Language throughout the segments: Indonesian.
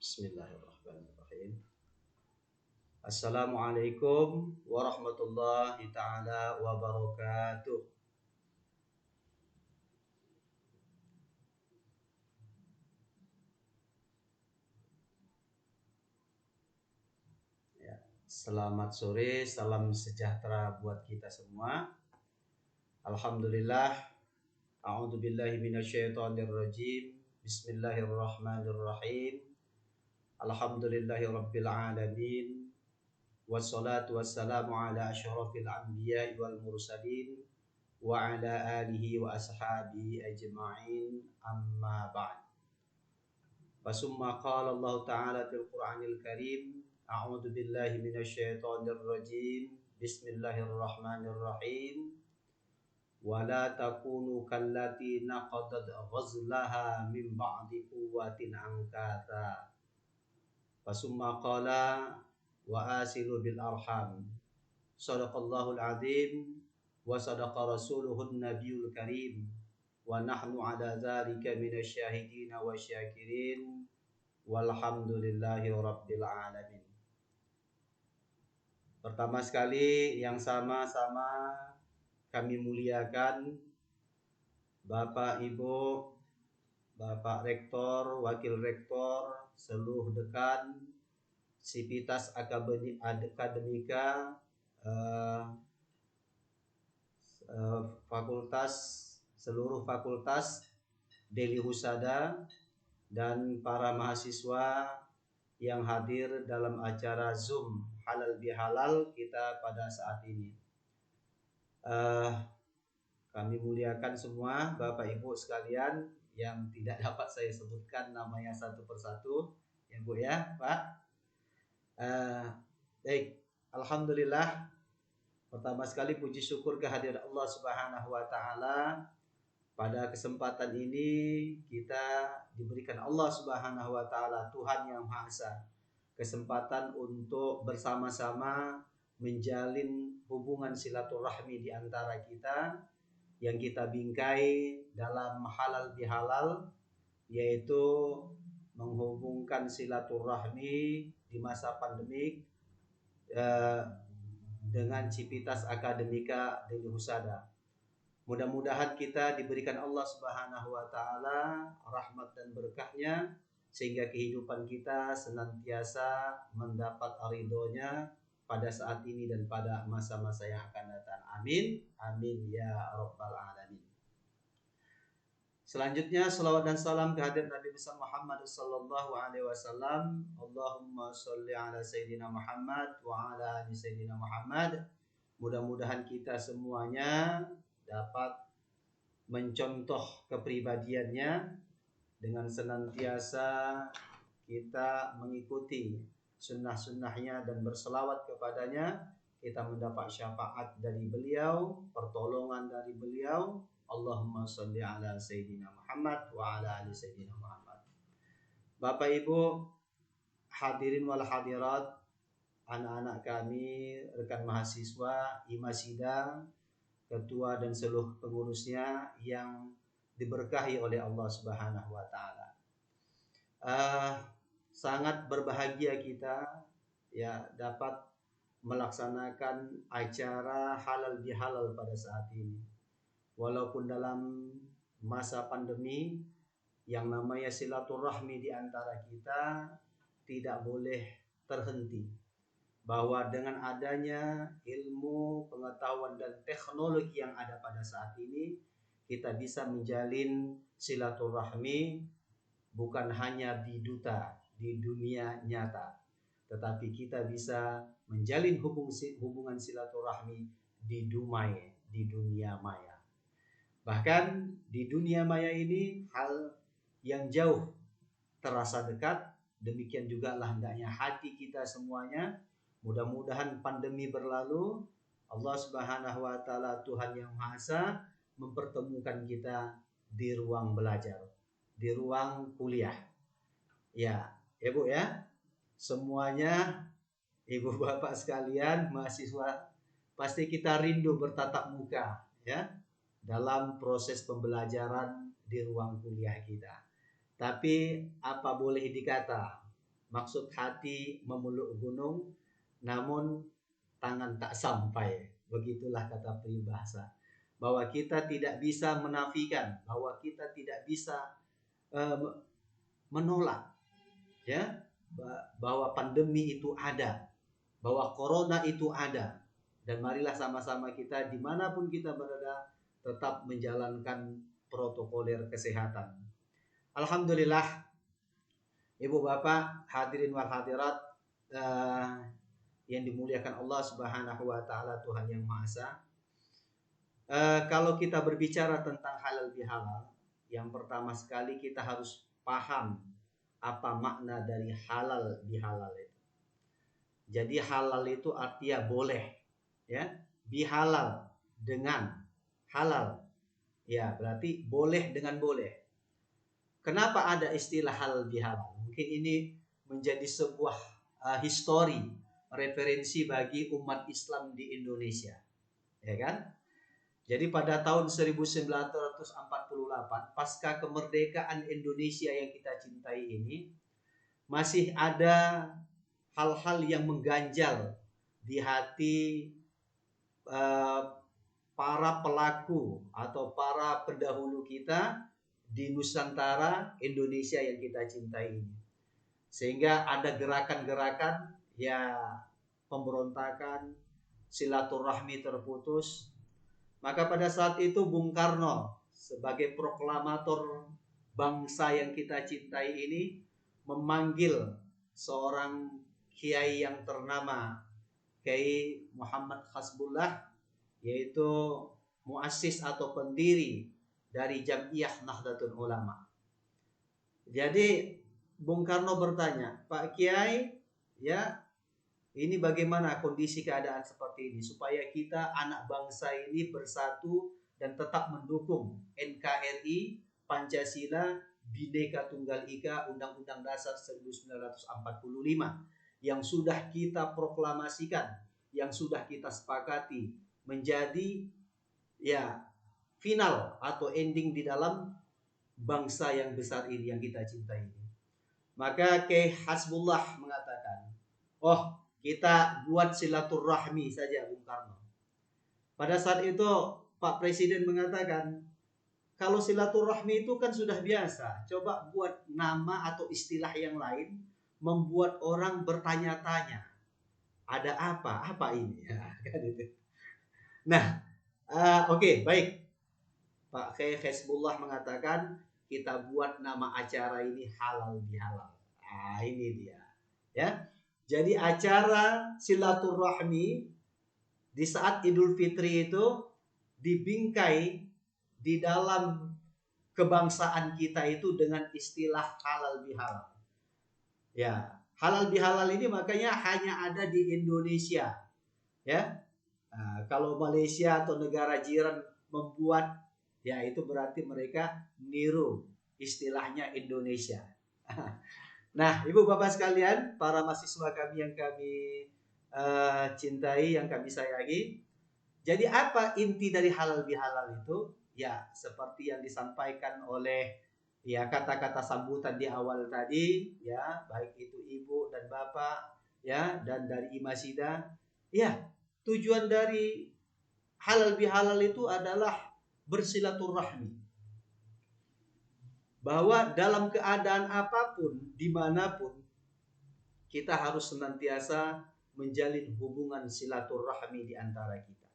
Bismillahirrahmanirrahim. Assalamualaikum warahmatullahi taala wabarakatuh. Ya, selamat sore, salam sejahtera buat kita semua. Alhamdulillah. A'udzubillahi minasyaitonirrajim. Bismillahirrahmanirrahim. Alhamdulillahi rabbil alamin. Wassalatu wassalamu ala asyrafil anbiya'i wal mursalin wa ala alihi wa ashabihi ajma'in, amma ba'd. Fasumma qala Allah ta'ala fil Qur'anil Karim, a'udzu billahi minasyaitonir rajim. Bismillahirrahmanirrahim. Wa la takunu kallati naqadat ghazlaha min ba'di quwwatin ankata. Fasumma qala wa asilu bil arham. Shadaqallahul azim wa sadaqa rasuluhun nabiyul karim. Wa nahnu ala dzalika minasyahidin wa syakirin. Walhamdulillahi rabbil alamin. Pertama sekali yang sama-sama kami muliakan Bapak Ibu, Bapak Rektor, Wakil Rektor, seluruh dekan, Sivitas Akademika, seluruh fakultas Deli Husada, dan para mahasiswa yang hadir dalam acara Zoom Halal Bihalal kita pada saat ini. Kami muliakan semua Bapak Ibu sekalian yang tidak dapat saya sebutkan namanya satu persatu, ya Bu ya Pak. Baik, alhamdulillah. Pertama sekali puji syukur kehadiran Allah Subhanahu wa taala. Pada kesempatan ini kita diberikan Allah Subhanahu wa taala, Tuhan yang Maha Esa, kesempatan untuk bersama-sama menjalin hubungan silaturahmi di antara kita yang kita bingkai dalam halal bihalal, yaitu menghubungkan silaturahmi di masa pandemik dengan Civitas Akademika Deli Husada. Mudah-mudahan kita diberikan Allah Subhanahu wa taala rahmat dan berkahnya sehingga kehidupan kita senantiasa mendapat ridhonya pada saat ini dan pada masa-masa yang akan datang. Amin. Amin ya rabbal alamin. Selanjutnya salawat dan salam kehadirat Nabi besar Muhammad sallallahu alaihi wasallam. Allahumma sholli ala sayyidina Muhammad wa ala ali sayyidina Muhammad. Mudah-mudahan kita semuanya dapat mencontoh kepribadiannya dengan senantiasa kita mengikuti sunnah-sunnahnya dan berselawat kepadanya. Kita mendapat syafaat dari beliau, pertolongan dari beliau. Allahumma sholli ala sayyidina Muhammad wa ala ali sayyidina Muhammad. Bapak Ibu hadirin wal hadirat, anak-anak kami, rekan mahasiswa, Imasida, ketua dan seluruh pengurusnya yang diberkahi oleh Allah Subhanahu wa taala. Sangat berbahagia kita ya dapat melaksanakan acara halal bihalal pada saat ini. Walaupun dalam masa pandemi, yang namanya silaturahmi di antara kita tidak boleh terhenti. Bahwa dengan adanya ilmu, pengetahuan dan teknologi yang ada pada saat ini, kita bisa menjalin silaturahmi bukan hanya di dunia nyata, tetapi kita bisa menjalin hubungan silaturahmi di dunia maya. Bahkan di dunia maya ini hal yang jauh terasa dekat, demikian juga lah hendaknya hati kita semuanya. Mudah-mudahan pandemi berlalu, Allah Subhanahu wa taala, Tuhan yang Maha Esa, mempertemukan kita di ruang belajar, di ruang kuliah. Ya, Ibu ya. Semuanya Ibu Bapak sekalian, mahasiswa, pasti kita rindu bertatap muka ya dalam proses pembelajaran di ruang kuliah kita. Tapi apa boleh dikata, maksud hati memeluk gunung, namun tangan tak sampai. Begitulah kata peribahasa. Bahwa kita tidak bisa menafikan, bahwa kita tidak bisa menolak, ya, bahwa pandemi itu ada, bahwa corona itu ada. Dan marilah sama-sama kita dimanapun kita berada tetap menjalankan protokoler kesehatan. Alhamdulillah, Ibu Bapak, hadirin wal hadirat yang dimuliakan Allah Subhanahu wa taala, Tuhan yang Maha Esa. Kalau kita berbicara tentang halal bihalal, yang pertama sekali kita harus paham apa makna dari halal bihalal itu. Jadi halal itu artinya boleh, ya. Bihalal dengan halal, ya berarti boleh dengan boleh. Kenapa ada istilah halal bihalal? Mungkin ini menjadi sebuah histori, referensi bagi umat Islam di Indonesia, ya kan? Jadi pada tahun 1948 pasca kemerdekaan Indonesia yang kita cintai ini, masih ada hal-hal yang mengganjal di hati para pelaku atau para pendahulu kita di Nusantara Indonesia yang kita cintai ini. Sehingga ada gerakan-gerakan, ya, pemberontakan, silaturahmi terputus. Maka pada saat itu Bung Karno sebagai proklamator bangsa yang kita cintai ini memanggil seorang kiai yang ternama, Kiai Muhammad Hasbullah, yaitu muassis atau pendiri dari Jam'iyah Nahdlatul Ulama. Jadi Bung Karno bertanya, Pak Kiai, ya, ini bagaimana kondisi keadaan seperti ini supaya kita anak bangsa ini bersatu dan tetap mendukung NKRI, Pancasila, Bhinneka Tunggal Ika, Undang-Undang Dasar 1945 yang sudah kita proklamasikan, yang sudah kita sepakati menjadi, ya, final atau ending di dalam bangsa yang besar ini yang kita cintai ini. Maka Kiai Hasbullah mengatakan, oh, kita buat silaturahmi saja, Bung Karno. Pada saat itu Pak Presiden mengatakan, kalau silaturahmi itu kan sudah biasa, coba buat nama atau istilah yang lain, membuat orang bertanya-tanya, ada apa? Apa ini? Nah, oke, baik. Pak Kiai Hasbullah mengatakan, kita buat nama acara ini halal bihalal. Ini dia, ya. Jadi acara silaturahmi di saat Idul Fitri itu dibingkai di dalam kebangsaan kita itu dengan istilah halal bihalal. Ya, halal bihalal ini makanya hanya ada di Indonesia, ya. Kalau Malaysia atau negara jiran membuat, ya itu berarti mereka niru istilahnya Indonesia. Nah, Ibu Bapak sekalian, para mahasiswa kami yang kami cintai, yang kami sayangi. Jadi apa inti dari halal bihalal itu? Ya, seperti yang disampaikan oleh, ya, kata-kata sambutan di awal tadi, ya, baik itu Ibu dan Bapak, ya, dan dari Imasida. Ya, tujuan dari halal bihalal itu adalah bersilaturahmi. Bahwa dalam keadaan apapun, dimanapun, kita harus senantiasa menjalin hubungan silaturahmi di antara kita.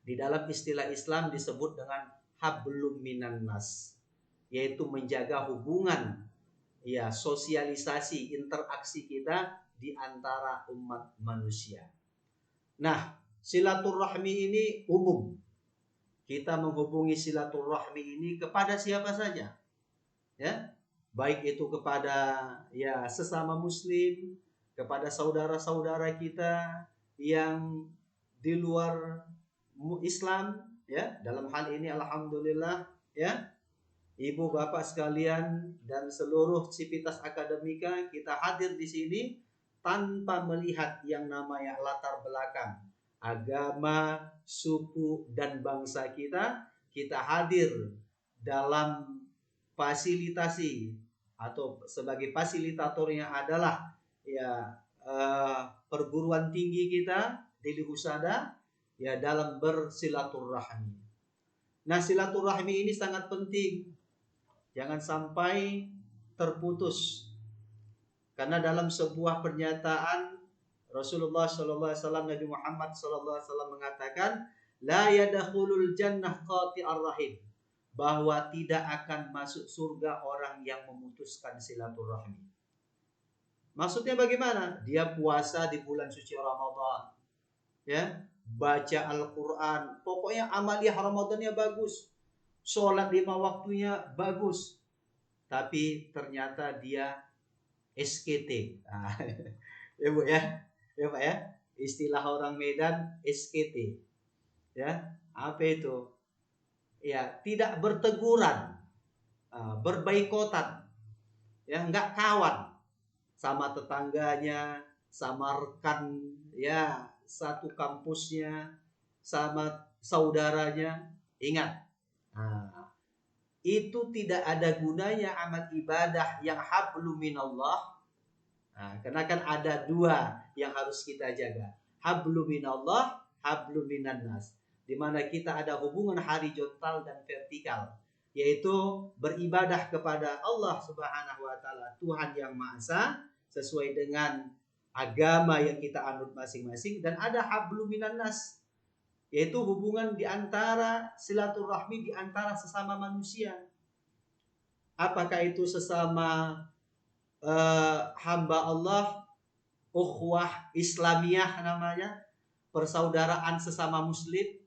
Di dalam istilah Islam disebut dengan hablum minan nas, yaitu menjaga hubungan, ya, sosialisasi, interaksi kita di antara umat manusia. Nah, silaturahmi ini umum. Kita menghubungi silaturahmi ini kepada siapa saja, ya, baik itu kepada, ya, sesama muslim, kepada saudara-saudara kita yang di luar Islam, ya. Dalam hal ini alhamdulillah, ya, Ibu Bapak sekalian dan seluruh sivitas akademika, kita hadir di sini tanpa melihat yang namanya latar belakang agama, suku dan bangsa kita. Kita hadir dalam fasilitasi atau sebagai fasilitatornya adalah ya perguruan tinggi kita Deli Husada ya dalam bersilaturahmi. Nah, silaturahmi ini sangat penting. Jangan sampai terputus. Karena dalam sebuah pernyataan Rasulullah SAW, Nabi Muhammad SAW mengatakan, la yadakhulul jannah qati'ar rahim, bahwa tidak akan masuk surga orang yang memutuskan silaturahmi. Maksudnya bagaimana? Dia puasa di bulan suci Ramadan, ya, baca Al-Quran, pokoknya amaliyah Ramadannya bagus, sholat 5 waktunya bagus, tapi ternyata dia SKT. Nah, ya Bu ya, ya Pak ya, istilah orang Medan SKT, ya, apa itu? Ya, tidak berteguran, berbaikotan, ya, nggak kawan sama tetangganya, sama rekan, ya, satu kampusnya, sama saudaranya. Ingat, nah, itu tidak ada gunanya amal ibadah yang hablum minallah. Nah, karena kan ada dua yang harus kita jaga, hablum minallah, hablum minan nas, di mana kita ada hubungan horizontal dan vertikal, yaitu beribadah kepada Allah Subhanahu wa taala, Tuhan yang Maha Esa, sesuai dengan agama yang kita anut masing-masing, dan ada hablum minan nas, yaitu hubungan di antara silaturahmi di antara sesama manusia. Apakah itu sesama hamba Allah, ukhuwah Islamiyah namanya, persaudaraan sesama muslim.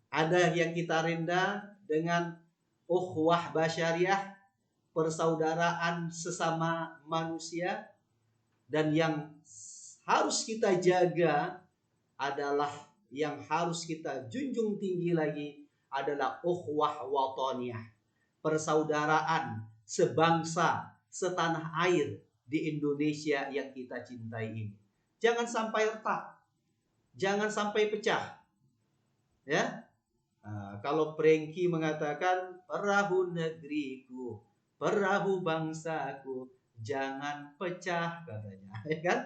Ada yang kita rinda dengan ukhuwah basyariah, persaudaraan sesama manusia. Dan yang harus kita jaga adalah, yang harus kita junjung tinggi lagi adalah ukhuwah wataniyah, persaudaraan sebangsa, setanah air di Indonesia yang kita cintai ini. Jangan sampai retak, jangan sampai pecah, ya. Nah, kalau Prengki mengatakan perahu negeriku, perahu bangsaku, jangan pecah katanya, ya kan?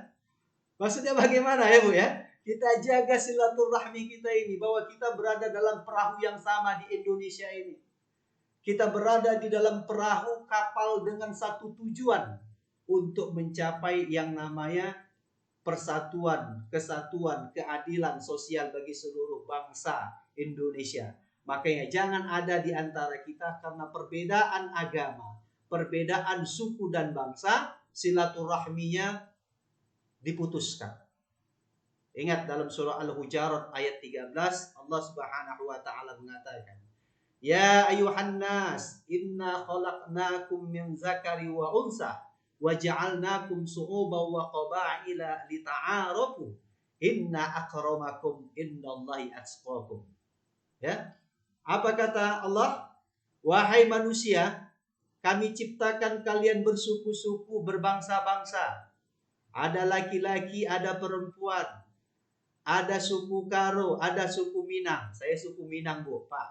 Maksudnya bagaimana ya Bu ya? Kita jaga silaturahmi kita ini, bahwa kita berada dalam perahu yang sama di Indonesia ini. Kita berada di dalam perahu kapal dengan satu tujuan, untuk mencapai yang namanya persatuan, kesatuan, keadilan sosial bagi seluruh bangsa Indonesia. Makanya jangan ada di antara kita karena perbedaan agama, perbedaan suku dan bangsa, silaturahminya diputuskan. Ingat dalam surah Al-Hujarat ayat 13, Allah Subhanahu wa taala mengatakan, ya ayuhan nas, inna khalaqnakum min zakari wa unsa wa ja'alnakum su'uban wa qaba'ila lita'arafu inna akramakum indallahi atqakum. Ya. Apa kata Allah? Wahai manusia, kami ciptakan kalian bersuku-suku, berbangsa-bangsa. Ada laki-laki, ada perempuan. Ada suku Karo, ada suku Minang. Saya suku Minang, Bu, Pak.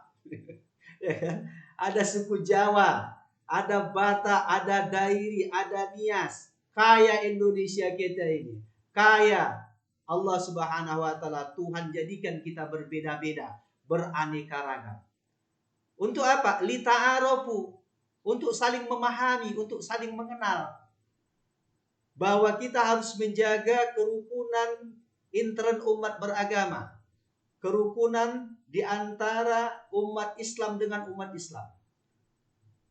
Ada suku Jawa, ada Batak, ada Dairi, ada Nias. Kaya Indonesia kita ini. Kaya. Allah Subhanahu wa taala, Tuhan jadikan kita berbeda-beda, beraneka ragam. Untuk apa? Lita'arofu. Untuk saling memahami, untuk saling mengenal. Bahwa kita harus menjaga kerukunan intern umat beragama. Kerukunan di antara umat Islam dengan umat Islam.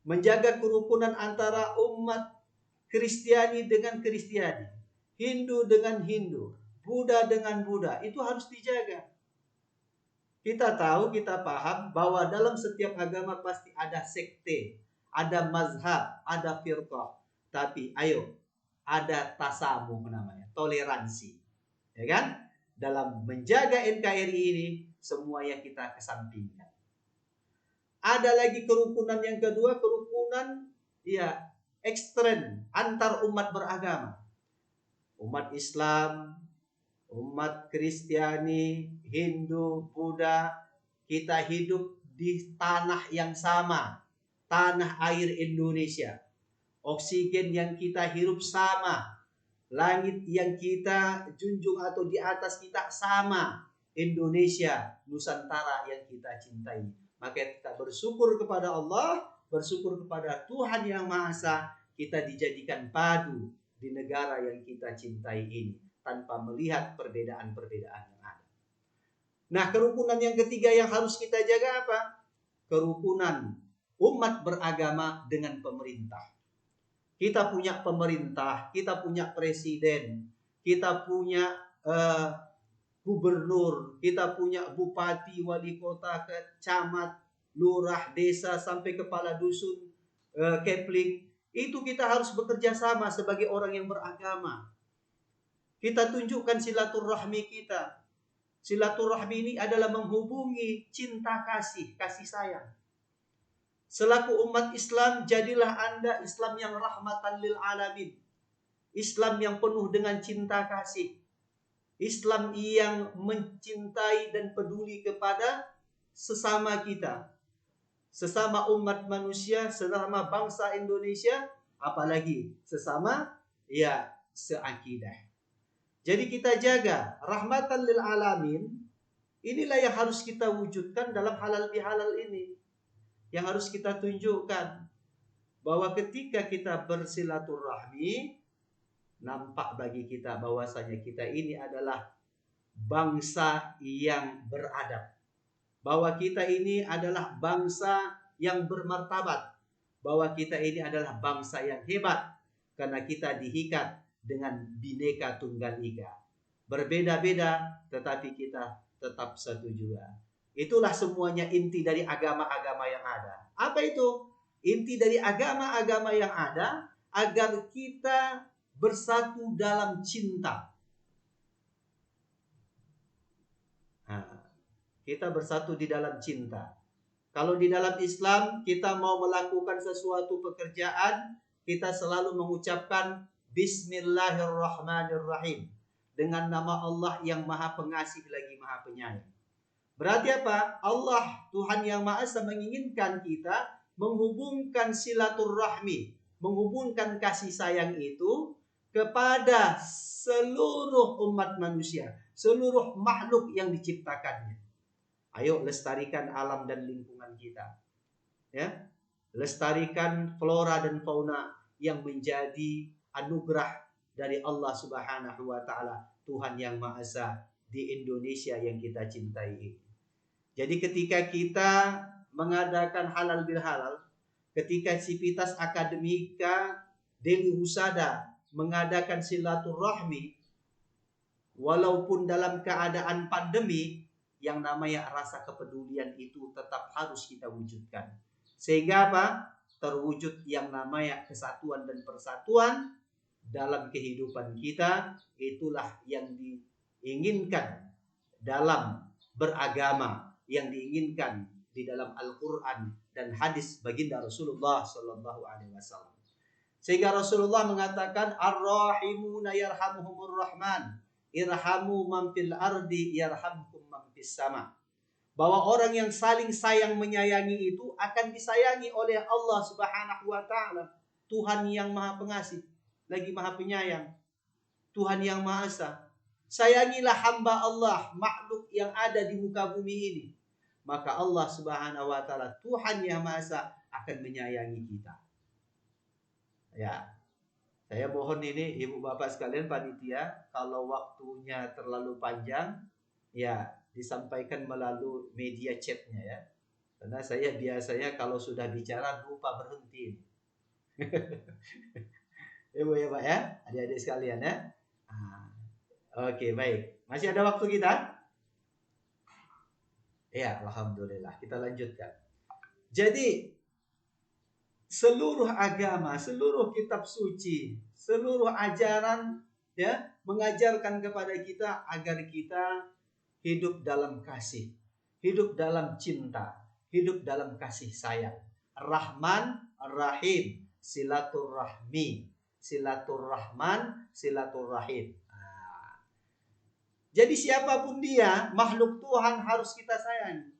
Menjaga kerukunan antara umat Kristiani dengan Kristiani. Hindu dengan Hindu. Buddha dengan Buddha. Itu harus dijaga. Kita tahu, kita paham bahwa dalam setiap agama pasti ada sekte, ada mazhab, ada firqah. Tapi ayo, ada tasamuh namanya, toleransi. Ya kan? Dalam menjaga NKRI ini, semuanya kita kesampingkan. Ada lagi kerukunan yang kedua, kerukunan ya ekstrem antar umat beragama. Umat Islam, umat Kristiani, Hindu, Buddha, kita hidup di tanah yang sama, tanah air Indonesia. oksigen yang kita hirup sama, langit yang kita junjung atau di atas kita sama, Indonesia, Nusantara yang kita cintai. Maka kita bersyukur kepada Allah, bersyukur kepada Tuhan Yang Maha Esa, kita dijadikan padu di negara yang kita cintai ini, tanpa melihat perbedaan-perbedaan yang ada. Nah, kerukunan yang ketiga yang harus kita jaga apa? Kerukunan umat beragama dengan pemerintah. Kita punya pemerintah, kita punya presiden, kita punya gubernur, kita punya bupati, wali kota, camat, lurah, desa, sampai kepala dusun, kepling. Itu kita harus bekerja sama sebagai orang yang beragama. Kita tunjukkan silaturahmi kita. Silaturahmi ini adalah menghubungi cinta kasih sayang. Selaku umat Islam, jadilah Anda Islam yang rahmatan lil alamin. Islam yang penuh dengan cinta kasih. Islam yang mencintai dan peduli kepada sesama kita. Sesama umat manusia, sesama bangsa Indonesia, apalagi sesama seakidah. Jadi kita jaga rahmatan lil alamin. Inilah yang harus kita wujudkan dalam halal bihalal ini. Yang harus kita tunjukkan bahwa ketika kita bersilaturahmi, nampak bagi kita bahwasanya kita ini adalah bangsa yang beradab. Bahwa kita ini adalah bangsa yang bermartabat. Bahwa kita ini adalah bangsa yang hebat. Karena kita diikat dengan Bhinneka Tunggal Ika. Berbeda-beda tetapi kita tetap satu juga. Itulah semuanya inti dari agama-agama yang ada. Apa itu? Inti dari agama-agama yang ada agar kita bersatu dalam cinta. Nah, kita bersatu di dalam cinta. Kalau di dalam Islam kita mau melakukan sesuatu pekerjaan, kita selalu mengucapkan Bismillahirrahmanirrahim. Dengan nama Allah yang Maha Pengasih lagi Maha Penyayang. Berarti apa? Allah, Tuhan Yang Maha Esa, menginginkan kita menghubungkan silaturahmi, menghubungkan kasih sayang itu kepada seluruh umat manusia, seluruh makhluk yang diciptakannya. Ayo lestarikan alam dan lingkungan kita. Ya. Lestarikan flora dan fauna yang menjadi anugerah dari Allah Subhanahu wa taala, Tuhan Yang Maha Esa di Indonesia yang kita cintai ini. Jadi ketika kita mengadakan halal bil halal, ketika Sivitas Akademika Deli Husada mengadakan silaturahmi, walaupun dalam keadaan pandemi, yang namanya rasa kepedulian itu tetap harus kita wujudkan. Sehingga apa? Terwujud yang namanya kesatuan dan persatuan dalam kehidupan kita. Itulah yang diinginkan dalam beragama, yang diinginkan di dalam Al-Quran dan hadis baginda Rasulullah Sallallahu Alaihi Wasallam. Sehingga Rasulullah mengatakan, Ar-Rahimuna yarhamuhumur Rahman, irhamu man fil ardi yarhamkum man fis sama. Bahwa orang yang saling sayang menyayangi itu akan disayangi oleh Allah Subhanahu wa taala, Tuhan Yang Maha Pengasih lagi Maha Penyayang, Tuhan Yang Maha Esa. Sayangilah hamba Allah, makhluk yang ada di muka bumi ini. Maka Allah Subhanahu wa taala, Tuhan Yang Maha Esa, akan menyayangi kita. Ya. Saya mohon ini Ibu Bapak sekalian panitia, kalau waktunya terlalu panjang, ya disampaikan melalui media chatnya ya. Karena saya biasanya kalau sudah bicara lupa berhenti. Ibu ya Pak ya, adik-adik sekalian ya. Oke, baik. Masih ada waktu kita? Ya, alhamdulillah. Kita lanjutkan. Jadi seluruh agama, seluruh kitab suci, seluruh ajaran ya mengajarkan kepada kita agar kita hidup dalam kasih, hidup dalam cinta, hidup dalam kasih sayang. Rahman, Rahim, silaturahmi, silaturahman, silaturahim. Jadi siapapun dia, makhluk Tuhan harus kita sayangi.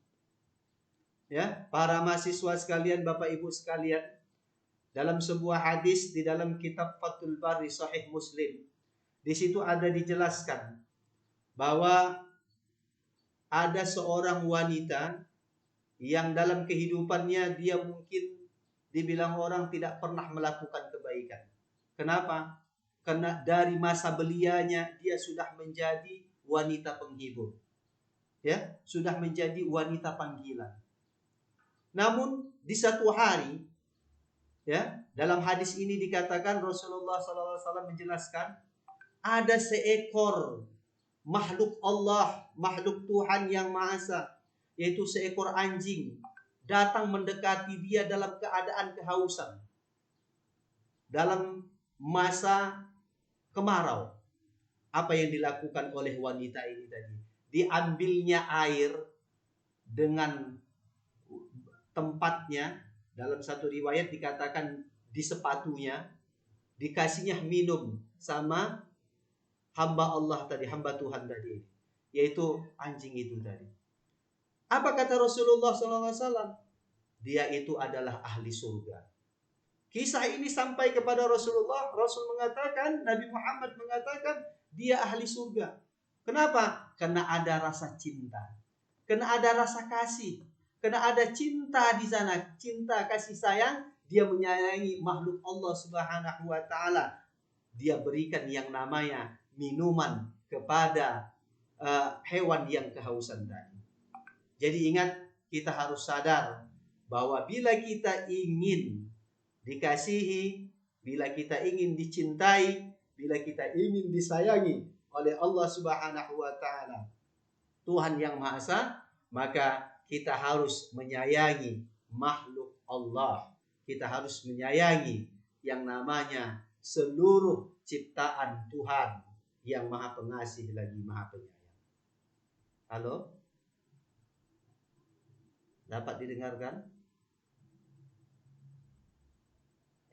Ya, para mahasiswa sekalian, Bapak Ibu sekalian, dalam sebuah hadis di dalam kitab Fathul Bari Sahih Muslim. Di situ ada dijelaskan bahwa ada seorang wanita yang dalam kehidupannya dia mungkin dibilang orang tidak pernah melakukan kebaikan. Kenapa? Karena dari masa belianya dia sudah menjadi wanita penghibur. Ya, sudah menjadi wanita panggilan. Namun di satu hari, ya, dalam hadis ini dikatakan Rasulullah SAW menjelaskan ada seekor makhluk Allah, makhluk Tuhan yang Maha Esa, yaitu seekor anjing datang mendekati dia dalam keadaan kehausan dalam masa kemarau. Apa yang dilakukan oleh wanita ini tadi? Diambilnya air dengan tempatnya, dalam satu riwayat dikatakan di sepatunya, dikasihnya minum sama hamba Allah tadi, hamba Tuhan tadi, yaitu anjing itu tadi. Apa kata Rasulullah SAW? Dia itu adalah ahli surga. Kisah ini sampai kepada Rasulullah. Rasul mengatakan, Nabi Muhammad mengatakan, dia ahli surga. Kenapa? Karena ada rasa cinta, karena ada rasa kasih, karena ada cinta di sana, cinta kasih sayang. Dia menyayangi makhluk Allah Subhanahu wa taala. Dia berikan yang namanya minuman kepada hewan yang kehausan tadi. Jadi ingat, kita harus sadar bahwa bila kita ingin dikasihi, bila kita ingin dicintai, bila kita ingin disayangi oleh Allah Subhanahu wa taala, Tuhan yang Maha Esa, maka kita harus menyayangi makhluk Allah. Kita harus menyayangi yang namanya seluruh ciptaan Tuhan yang Maha Pengasih lagi Maha Penyayang. Halo? Dapat didengarkan?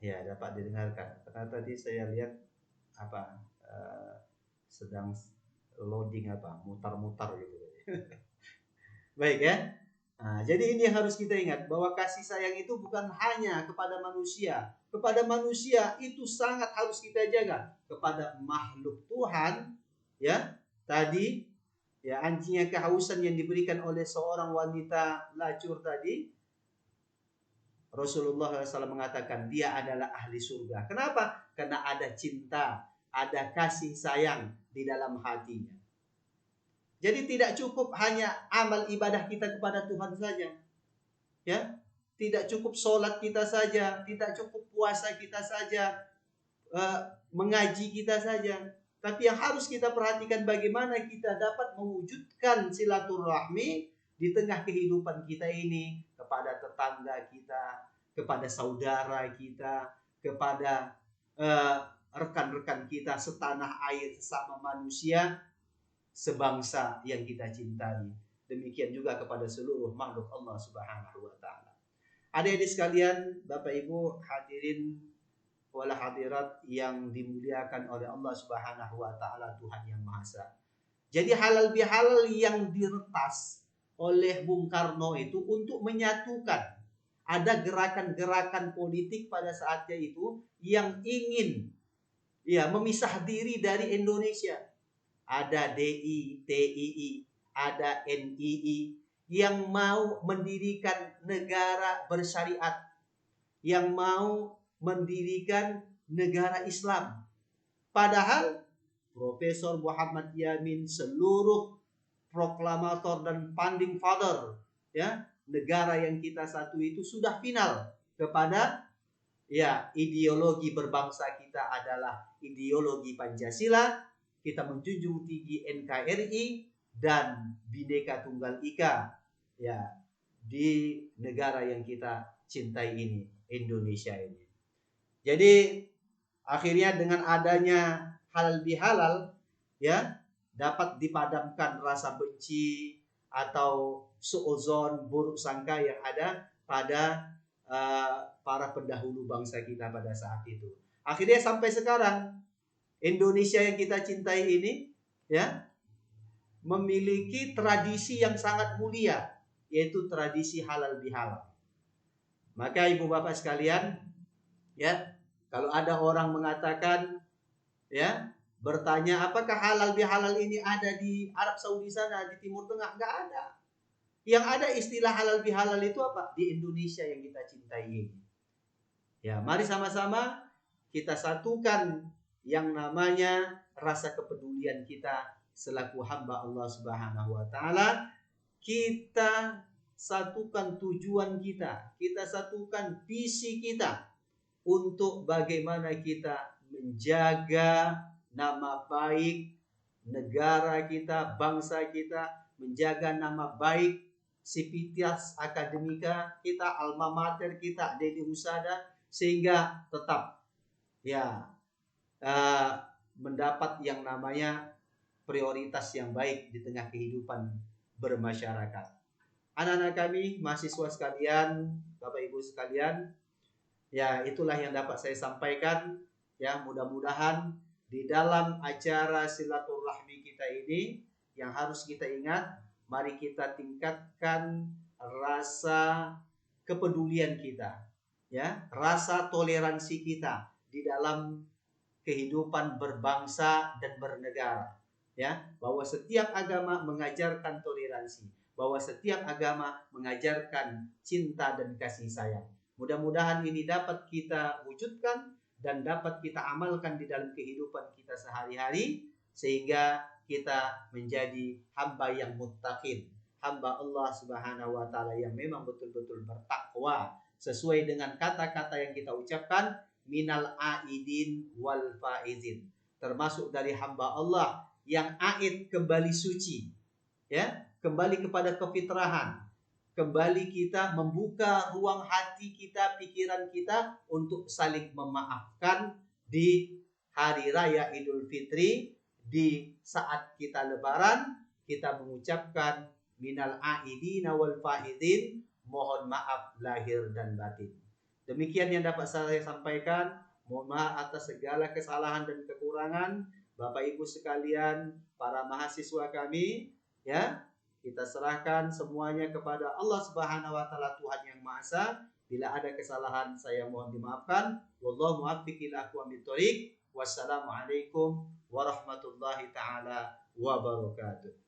Ya, dapat didengarkan. Karena tadi saya lihat sedang loading mutar-mutar gitu. Baik ya. Nah, jadi ini yang harus kita ingat, bahwa kasih sayang itu bukan hanya kepada manusia. Kepada manusia itu sangat harus kita jaga. Kepada makhluk Tuhan, ya, tadi ya, anjingnya kehausan yang diberikan oleh seorang wanita lacur tadi, Rasulullah SAW mengatakan dia adalah ahli surga. Kenapa? Karena ada cinta, ada kasih sayang di dalam hatinya. Jadi tidak cukup hanya amal ibadah kita kepada Tuhan saja, ya, tidak cukup sholat kita saja, tidak cukup puasa kita saja, mengaji kita saja. Tapi yang harus kita perhatikan bagaimana kita dapat mewujudkan silaturahmi di tengah kehidupan kita ini kepada tetangga kita, kepada saudara kita, kepada rekan-rekan kita setanah air, sesama manusia, sebangsa yang kita cintai. Demikian juga kepada seluruh makhluk Allah Subhanahu wa taala. Adik-adik sekalian, Bapak Ibu hadirin wal hadirat yang dimuliakan oleh Allah Subhanahu wa taala, Tuhan yang Maha Esa. Jadi halal bihalal yang diretas oleh Bung Karno itu untuk menyatukan. Ada gerakan-gerakan politik pada saatnya itu yang ingin memisah diri dari Indonesia. Ada DI, TII, ada NII yang mau mendirikan negara bersyariat, yang mau mendirikan negara Islam. Padahal Profesor Muhammad Yamin, seluruh proklamator dan founding father, ya, negara yang kita satu itu sudah final kepada ideologi berbangsa kita adalah ideologi Pancasila. Kita menjunjung tinggi NKRI dan Bhinneka Tunggal Ika, ya, di negara yang kita cintai ini, Indonesia ini. Jadi akhirnya dengan adanya halal bihalal, ya, dapat dipadamkan rasa benci atau suudzon, buruk sangka yang ada pada para pendahulu bangsa kita pada saat itu. Akhirnya sampai sekarang Indonesia yang kita cintai ini, ya, memiliki tradisi yang sangat mulia, yaitu tradisi halal bihalal. Maka ibu bapak sekalian, Ya, kalau ada orang mengatakan, ya, bertanya apakah halal bihalal ini ada di Arab Saudi sana, di Timur Tengah, nggak ada. Yang ada istilah halal bihalal itu apa? Di Indonesia yang kita cintai ini. Ya, mari sama-sama kita satukan yang namanya rasa kepedulian kita selaku hamba Allah Subhanahu wa taala. Kita satukan tujuan kita satukan visi kita untuk bagaimana kita menjaga nama baik negara kita, bangsa kita, menjaga nama baik Sivitas Akademika kita, alma mater kita, Deli Husada, sehingga tetap ya uh, mendapat yang namanya prioritas yang baik di tengah kehidupan bermasyarakat. Anak-anak kami, mahasiswa sekalian, Bapak Ibu sekalian, ya itulah yang dapat saya sampaikan. Ya, mudah-mudahan di dalam acara silaturahmi kita ini yang harus kita ingat, mari kita tingkatkan rasa kepedulian kita, ya, rasa toleransi kita di dalam kehidupan berbangsa dan bernegara, ya, bahwa setiap agama mengajarkan toleransi, bahwa setiap agama mengajarkan cinta dan kasih sayang. Mudah-mudahan ini dapat kita wujudkan dan dapat kita amalkan di dalam kehidupan kita sehari-hari, sehingga kita menjadi hamba yang muttaqin, hamba Allah Subhanahu wa taala yang memang betul-betul bertakwa sesuai dengan kata-kata yang kita ucapkan, minal aidin wal faizin, termasuk dari hamba Allah yang aid, kembali suci, ya, kembali kepada kefitrahan, kembali kita membuka ruang hati kita, pikiran kita untuk saling memaafkan di hari raya Idul Fitri. Di saat kita lebaran, kita mengucapkan minal aidina wal faizin, mohon maaf lahir dan batin. Demikian yang dapat saya sampaikan. Mohon maaf atas segala kesalahan dan kekurangan. Bapak Ibu sekalian, para mahasiswa kami, ya, kita serahkan semuanya kepada Allah Subhanahu wa taala, Tuhan yang Maha Esa. Bila ada kesalahan, saya mohon dimaafkan. Wallahu muwaffiq ila aqwamit thoriq. Wassalamualaikum warahmatullahi taala wabarakatuh.